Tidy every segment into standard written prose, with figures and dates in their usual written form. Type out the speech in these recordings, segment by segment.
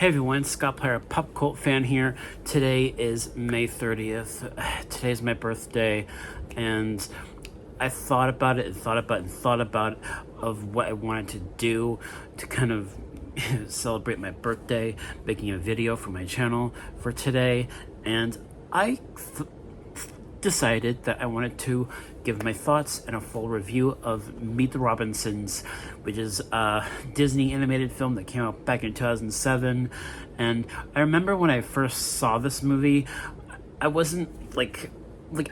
Hey everyone, Scott Player, pop cult fan here. Today is May 30th. Today's my birthday, and I thought about it and thought about it of what I wanted to do to kind of celebrate my birthday, making a video for my channel for today, and I decided that I wanted to give my thoughts and a full review of Meet the Robinsons, which is a Disney animated film that came out back in 2007. And I remember when I first saw this movie, I wasn't like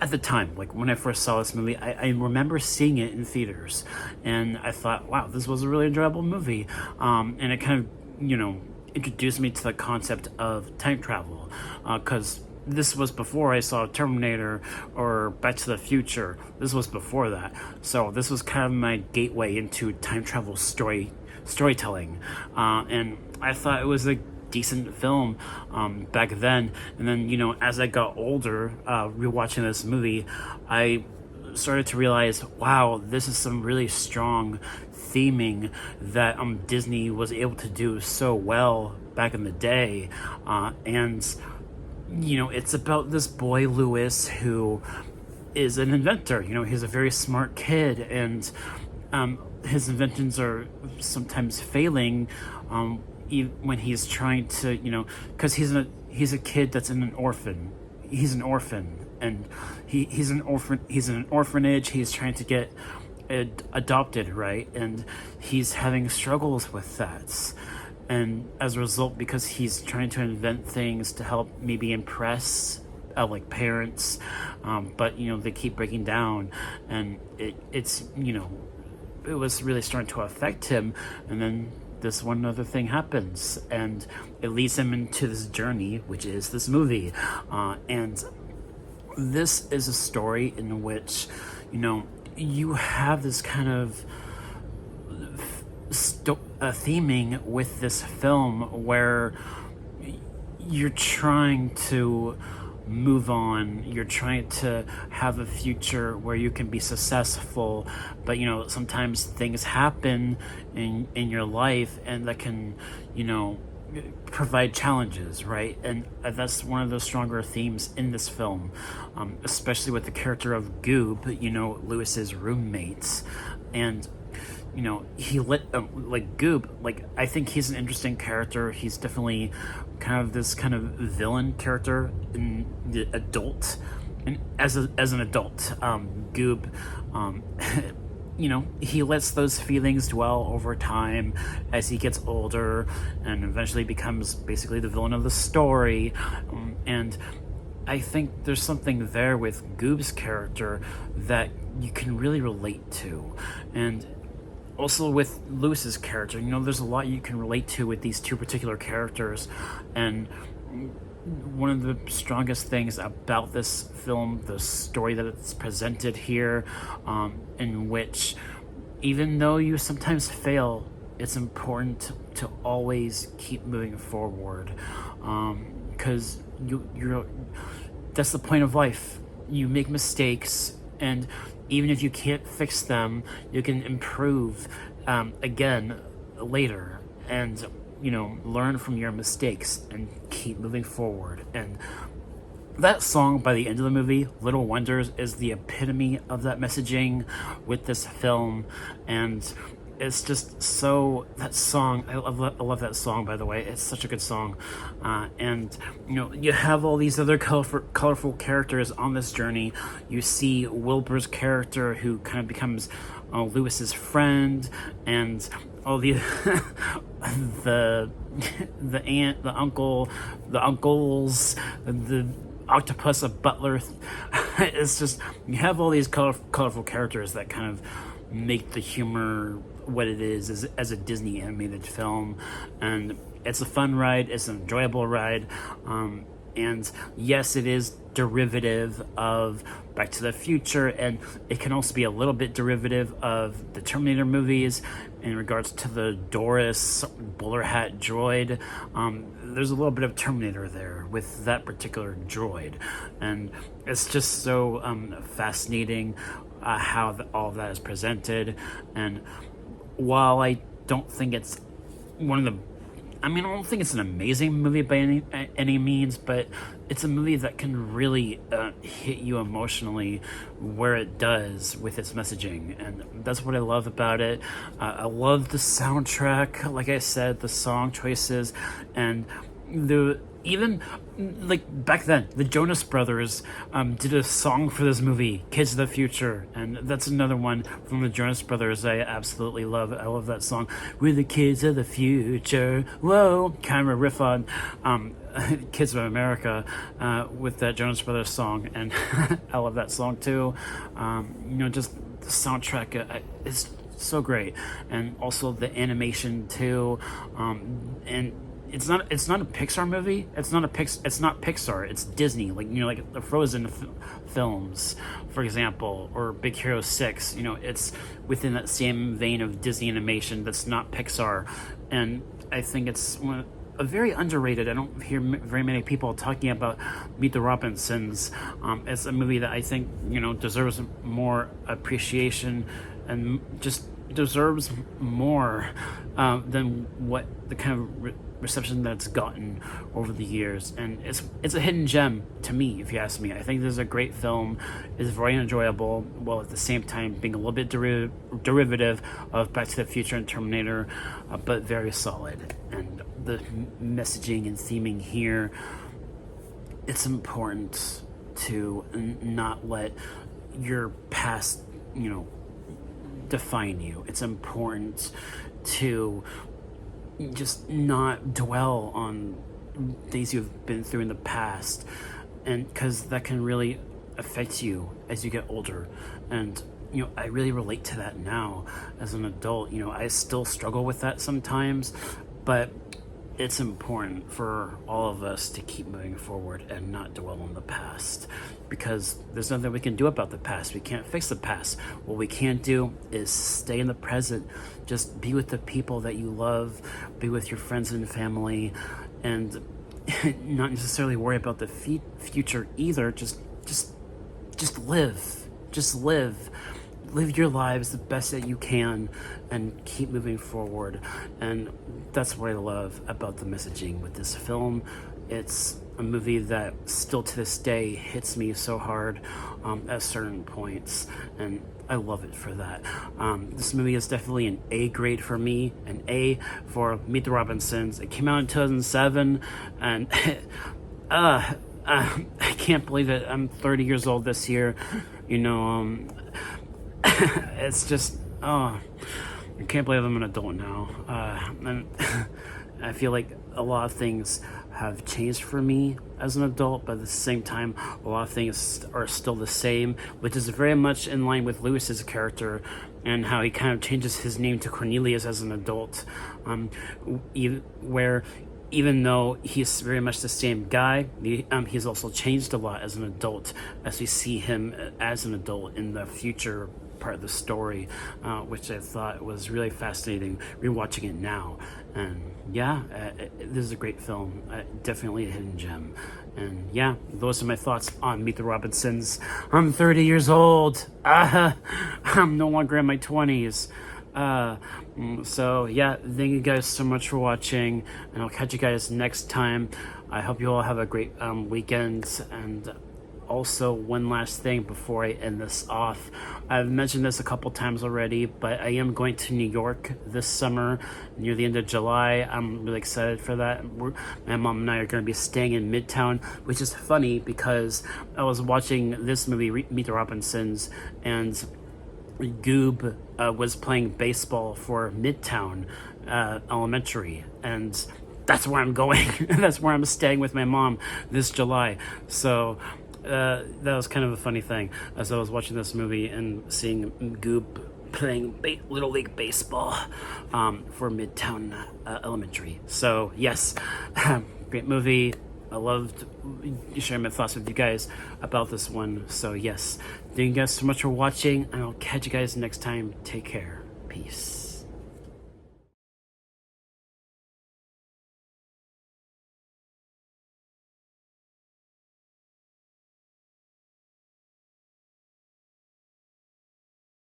at the time, like when I first saw this movie, I remember seeing it in theaters, and I thought, wow, this was a really enjoyable movie. And it kind of, introduced me to the concept of time travel, because this was before I saw Terminator or Back to the Future. This was before that. So this was kind of my gateway into time travel storytelling. And I thought it was a decent film back then. And then, as I got older, rewatching this movie, I started to realize, wow, this is some really strong theming that Disney was able to do so well back in the day. And it's about this boy, Lewis, who is an inventor. He's a very smart kid, and his inventions are sometimes failing when he's trying to, because he's a kid that's in an orphan. He's an orphan, and he's in an orphanage. He's trying to get adopted, right? And he's having struggles with that. And as a result, because he's trying to invent things to help maybe impress like parents, but they keep breaking down, and it was really starting to affect him. And then this one other thing happens, and it leads him into this journey, which is this movie. And this is a story in which you have this kind of theming with this film where you're trying to move on, you're trying to have a future where you can be successful, but sometimes things happen in your life, and that can provide challenges, right? And that's one of the stronger themes in this film, especially with the character of Goob, Lewis's roommates. And he like Goob, I think he's an interesting character. He's definitely kind of this kind of villain character in the adult, and as an adult, Goob, he lets those feelings dwell over time as he gets older, and eventually becomes basically the villain of the story. And I think there's something there with Goob's character that you can really relate to. And also with Lewis's character, there's a lot you can relate to with these two particular characters. And one of the strongest things about this film, the story that it's presented here, in which even though you sometimes fail, it's important to always keep moving forward, because you're that's the point of life. You make mistakes, and even if you can't fix them, you can improve again later, and learn from your mistakes and keep moving forward. And that song by the end of the movie, Little Wonders, is the epitome of that messaging with this film. And it's just so, that song, I love that song, by the way. It's such a good song. And you have all these other colorful characters on this journey. You see Wilbur's character, who kind of becomes Lewis's friend, and all the the aunt, the uncle, the uncles, the octopus, a butler. It's just, you have all these colorful characters that kind of make the humor what it is as a Disney animated film. And it's a fun ride, it's an enjoyable ride, and yes, it is derivative of Back to the Future, and it can also be a little bit derivative of the Terminator movies in regards to the Doris bowler hat droid. There's a little bit of Terminator there with that particular droid, and it's just so fascinating how all of that is presented. And while I don't think it's one of the I mean, I don't think it's an amazing movie by any means, but it's a movie that can really hit you emotionally where it does with its messaging, and that's what I love about it. I love the soundtrack, like I said, the song choices, and the even like back then the Jonas Brothers did a song for this movie, Kids of the Future, and that's another one from the Jonas Brothers I absolutely love. I love that song, we're the kids of the future, whoa, kind of a riff on Kids of America with that Jonas Brothers song, and I love that song too. Just the soundtrack is so great, and also the animation too, and it's not a Pixar movie. It's not Pixar. It's Disney. Like the Frozen films, for example, or Big Hero 6. It's within that same vein of Disney animation. That's not Pixar, and I think it's a very underrated. I don't hear very many people talking about Meet the Robinsons. It's a movie that I think deserves more appreciation and just deserves more than what the kind of reception that it's gotten over the years, and it's a hidden gem to me, if you ask me. I think this is a great film. It's very enjoyable, while at the same time being a little bit derivative of Back to the Future and Terminator, but very solid. And the messaging and theming here, it's important to not let your past define you. It's important to just not dwell on things you've been through in the past, and because that can really affect you as you get older. And I really relate to that now as an adult. I still struggle with that sometimes, but it's important for all of us to keep moving forward and not dwell on the past, because there's nothing we can do about the past. We can't fix the past. What we can do is stay in the present. Just be with the people that you love, be with your friends and family, and not necessarily worry about the future either. Just live. Just live your lives the best that you can and keep moving forward. And that's what I love about the messaging with this film. It's a movie that still to this day hits me so hard at certain points, and I love it for that. This movie is definitely an A grade for me, an A for Meet the Robinsons. It came out in 2007, and I can't believe it. I'm 30 years old this year. It's just, I can't believe I'm an adult now. And I feel like a lot of things have changed for me as an adult, but at the same time, a lot of things are still the same, which is very much in line with Lewis's character and how he kind of changes his name to Cornelius as an adult, where even though he's very much the same guy, he's also changed a lot as an adult, as we see him as an adult in the future part of the story, which I thought was really fascinating rewatching it now. And this is a great film, definitely a hidden gem. And those are my thoughts on Meet the Robinsons. I'm 30 years old. I'm no longer in my 20s. Thank you guys so much for watching, and I'll catch you guys next time. I hope you all have a great weekend. And also, one last thing before I end this off. I've mentioned this a couple times already, but I am going to New York this summer near the end of July. I'm really excited for that. My mom and I are going to be staying in Midtown, which is funny because I was watching this movie, Meet the Robinsons, and Goob was playing baseball for Midtown Elementary, and that's where I'm going. That's where I'm staying with my mom this July. So that was kind of a funny thing, as I was watching this movie and seeing Goob playing Little League Baseball for Midtown Elementary. So yes, great movie. I loved sharing my thoughts with you guys about this one. So yes, thank you guys so much for watching, and I'll catch you guys next time. Take care. Peace.